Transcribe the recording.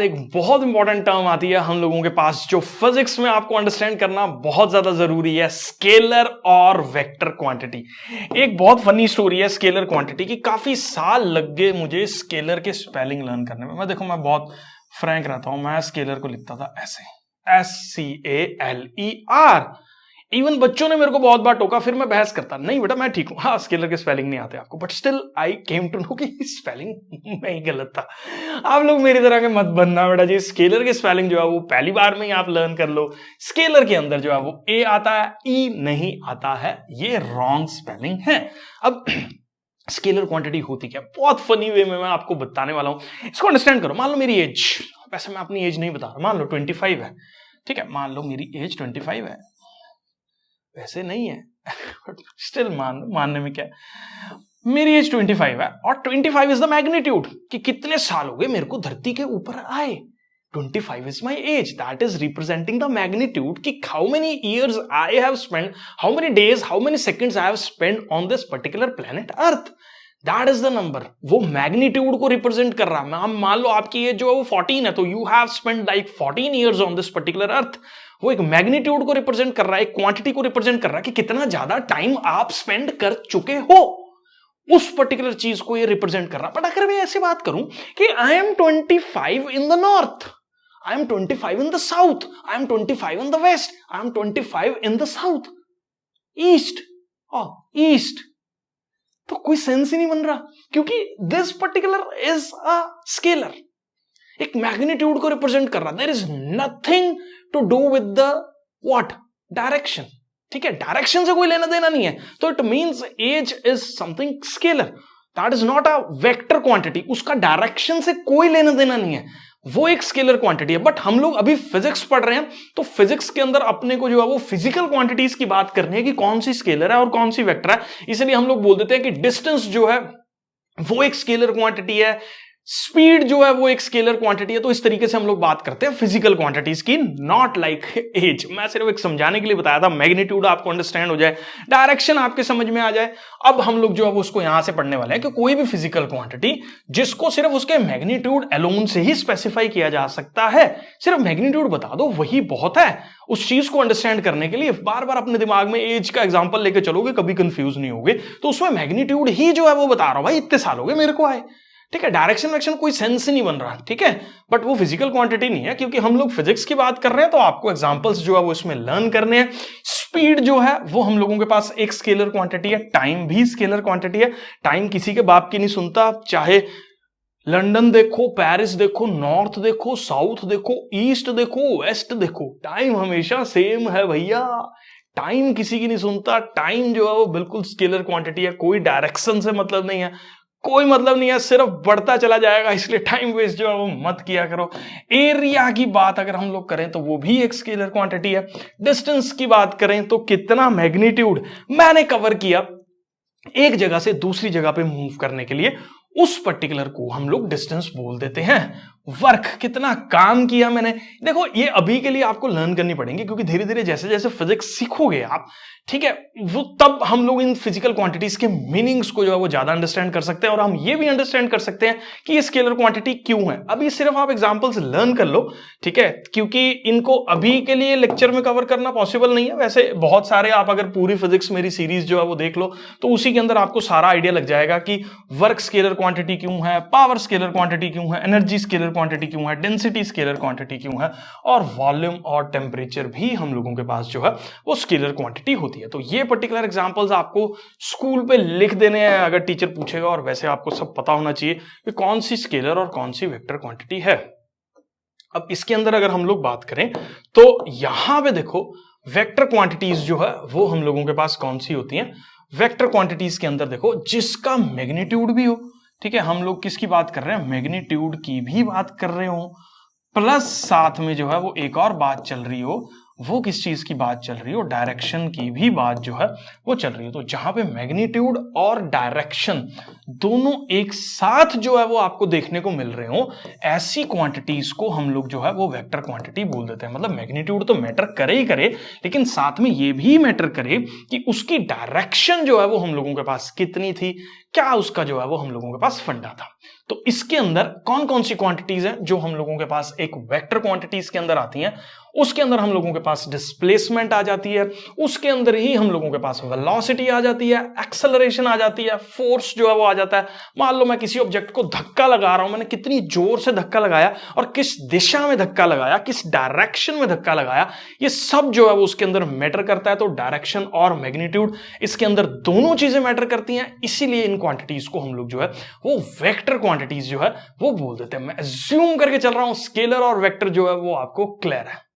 एक बहुत important term आती है हम लोगों के पास जो फिजिक्स में आपको अंडरस्टैंड करना बहुत ज्यादा जरूरी है, स्केलर और वेक्टर क्वांटिटी। एक बहुत फनी स्टोरी है स्केलर क्वांटिटी की। काफी साल लग गए मुझे स्केलर के स्पेलिंग लर्न करने में। मैं बहुत फ्रैंक रहता हूं, मैं स्केलर को लिखता था ऐसे, SCALER। इवन बच्चों ने मेरे को बहुत बार टोका, फिर मैं बहस करता, नहीं बेटा मैं ठीक हूं, हाँ स्केलर के स्पेलिंग नहीं आते आपको, but still I came to know कि स्पेलिंग में ही गलत था। आप लोग मेरी तरह के मत बनना बेटा जी। स्केलर के स्पेलिंग जो है वो पहली बार में ही आप लर्न कर लो। स्केलर के अंदर जो है वो ए आता है, ई नहीं आता है, ये रॉन्ग स्पेलिंग है। अब स्केलर क्वांटिटी होती क्या, बहुत फनी वे में मैं आपको बताने वाला हूं, इसको अंडरस्टैंड करो। मान लो मेरी एज, वैसे मैं अपनी एज नहीं बता रहा, मान लो 25 है, ठीक है, मान लो मेरी एज 25 है, वैसे नहीं है स्टिल मानने में क्या है, मेरी एज 25 है और 25 इज द मैग्नीट्यूड कि कितने साल हो गए मेरे को धरती के ऊपर आए। 25 is my age, that is representing the magnitude कि how many years I have spent, how many days, how many seconds I have spent on this particular planet Earth. That is the number. वो magnitude को represent कर रहा है। हम मान लो आपकी as जो है वो 14 है, तो you have spent like 14 years on this particular Earth. वो एक मैग्नीट्यूड को रिप्रेजेंट कर रहा है, एक क्वांटिटी को रिप्रेजेंट कर रहा है कि कितना ज्यादा टाइम आप स्पेंड कर चुके हो, उस पर्टिकुलर चीज को ये रिप्रेजेंट कर रहा है। बट अगर मैं ऐसी बात करूं कि I am 25 in the north, I am 25 in the south, I am 25 in the west, I am 25 in the south, east, east, तो कोई सेंस ही नहीं बन रहा, क्योंकि this particular is a scalar, एक मैग्नीट्यूड को रिप्रेजेंट कर रहा। There is nothing to do with the what, direction, ठीक है, डायरेक्शन से कोई लेना देना नहीं है, तो it means as is something scalar, that is not a vector quantity, उसका डायरेक्शन से कोई लेना देना नहीं है, वो एक स्केलर क्वांटिटी है। बट हम लोग अभी फिजिक्स पढ़ रहे हैं, तो फिजिक्स के अंदर अपने को जो है वो फिजिकल क्वांटिटीज की बात करनी है कि कौन सी स्केलर है और कौन सी वेक्टर है। इसलिए हम लोग बोल देते हैं कि डिस्टेंस जो है वो एक स्केलर क्वांटिटी है, स्पीड जो है वो एक स्केलर क्वांटिटी है। तो इस तरीके से हम लोग बात करते हैं फिजिकल क्वांटिटीज की, नॉट लाइक एज। मैं सिर्फ एक समझाने के लिए बताया था, मैग्नीट्यूड आपको अंडरस्टैंड हो जाए, डायरेक्शन आपके समझ में आ जाए। अब हम लोग जो है वो उसको यहां से पढ़ने वाले हैं कि कोई भी फिजिकल क्वांटिटी जिसको सिर्फ उसके मैग्नीट्यूड अलोन से ही स्पेसिफाई किया जा सकता है, सिर्फ मैग्नीट्यूड बता दो वही बहुत है उस चीज को अंडरस्टैंड करने के लिए। बार बार अपने दिमाग में एज का एग्जांपल लेके चलोगे, कभी कंफ्यूज नहीं होगे। तो उसमें मैग्नीट्यूड ही जो है वो बता रहा हूं, भाई इतने साल हो गए मेरे को आए, ठीक है, डायरेक्शन वेक्शन कोई सेंस ही नहीं बन रहा, ठीक है, बट वो फिजिकल क्वांटिटी नहीं है, क्योंकि हम लोग फिजिक्स की बात कर रहे हैं, तो आपको एग्जांपल्स जो है वो इसमें लर्न करने हैं। स्पीड जो है वो हम लोगों के पास एक स्केलर क्वांटिटी है, टाइम भी स्केलर क्वांटिटी है। टाइम किसी के बाप की नहीं सुनता, चाहे लंदन देखो, पेरिस देखो, नॉर्थ देखो, साउथ देखो, ईस्ट देखो, वेस्ट देखो, टाइम हमेशा सेम है भैया। टाइम किसी की नहीं सुनता, टाइम जो है वो बिल्कुल स्केलर क्वांटिटी है, कोई डायरेक्शन से मतलब नहीं है, कोई मतलब नहीं है, सिर्फ बढ़ता चला जाएगा, इसलिए टाइम वेस्ट जो है वो मत किया करो। एरिया की बात अगर हम लोग करें तो वो भी एक स्केलर क्वांटिटी है। डिस्टेंस की बात करें तो कितना मैग्नीट्यूड मैंने कवर किया एक जगह से दूसरी जगह पे मूव करने के लिए, उस पर्टिकुलर को हम लोग डिस्टेंस बोल देते हैं। वर्क, कितना काम किया मैंने, देखो ये अभी के लिए आपको लर्न करनी पड़ेगी, क्योंकि धीरे धीरे जैसे जैसे फिजिक्स सीखोगे आप, ठीक है, वो तब हम लोग इन फिजिकल क्वांटिटीज के मीनिंग्स को जो है वो ज्यादा अंडरस्टैंड कर सकते हैं, और हम ये भी अंडरस्टैंड कर सकते हैं कि ये स्केलर क्वांटिटी क्यों है। अभी सिर्फ आप एग्जांपल्स लर्न कर लो, ठीक है, क्योंकि इनको अभी के लिए लेक्चर में कवर करना पॉसिबल नहीं है। वैसे बहुत सारे, आप अगर पूरी फिजिक्स मेरी सीरीज जो है वो देख लो, तो उसी के अंदर आपको सारा आइडिया लग जाएगा कि वर्क स्केलर क्वांटिटी क्यों है, पावर स्केलर क्वांटिटी क्यों है, एनर्जी स्केलर क्वांटिटी क्यों है, डेंसिटी स्केलर क्वांटिटी क्यों है, और वॉल्यूम और टेम्परेचर भी हम लोगों के पास जो है वो स्केलर क्वांटिटी होती है। तो ये पर्टिकुलर एग्जांपल्स आपको स्कूल पे लिख देने हैं अगर टीचर पूछेगा, और वैसे आपको सब पता होना चाहिए कि कौन सी स्केलर और कौन सी वेक्टर क्वांटिटी है। अब इसके अंदर अगर हम लोग बात करें तो यहां पे देखो वेक्टर क्वांटिटीज जो है वो हम लोगों के पास कौन सी होती हैं। वेक्टर क्वांटिटीज के अंदर देखो जिसका मैग्नीट्यूड भी हो, ठीक है, हम लोग किसकी बात कर रहे हैं, मैग्नीट्यूड की भी बात कर रहे हो, प्लस साथ में जो है वो एक और बात चल रही हो, वो किस चीज की बात चल रही हो, डायरेक्शन की भी बात जो है वो चल रही हो। तो जहां पे मैग्नीट्यूड और डायरेक्शन दोनों एक साथ जो है वो आपको देखने को मिल रहे हो, ऐसी क्वांटिटीज को हम लोग जो है वो वेक्टर क्वांटिटी बोल देते हैं। मतलब मैग्नीट्यूड तो मैटर करे ही करे, लेकिन साथ में ये भी मैटर करे कि उसकी डायरेक्शन जो है वो हम लोगों के पास कितनी थी, क्या उसका जो है वो हम लोगों के पास फंडा था। तो इसके अंदर कौन कौन सी क्वांटिटीज हैं जो हम लोगों के पास एक वेक्टर क्वांटिटीज के अंदर आती हैं। उसके अंदर हम लोगों के पास डिस्प्लेसमेंट आ जाती है, उसके अंदर ही हम लोगों के पास वेलोसिटी आ जाती है, एक्सेलरेशन आ जाती है, फोर्स जो है वो आ जाता है। मान लो मैं किसी ऑब्जेक्ट को धक्का लगा रहा हूं, मैंने कितनी जोर से धक्का लगाया और किस दिशा में धक्का लगाया, किस डायरेक्शन में धक्का लगाया, ये सब जो है वो उसके अंदर मैटर करता है। तो डायरेक्शन और मैग्नीट्यूड इसके अंदर दोनों चीजें मैटर करती हैं, इसीलिए इन क्वांटिटीज को हम लोग जो है वो वेक्टर क्वांटिटीज जो है वो बोल देते हैं। मैं अज्यूम करके चल रहा हूं स्केलर और वेक्टर जो है वो आपको क्लियर है।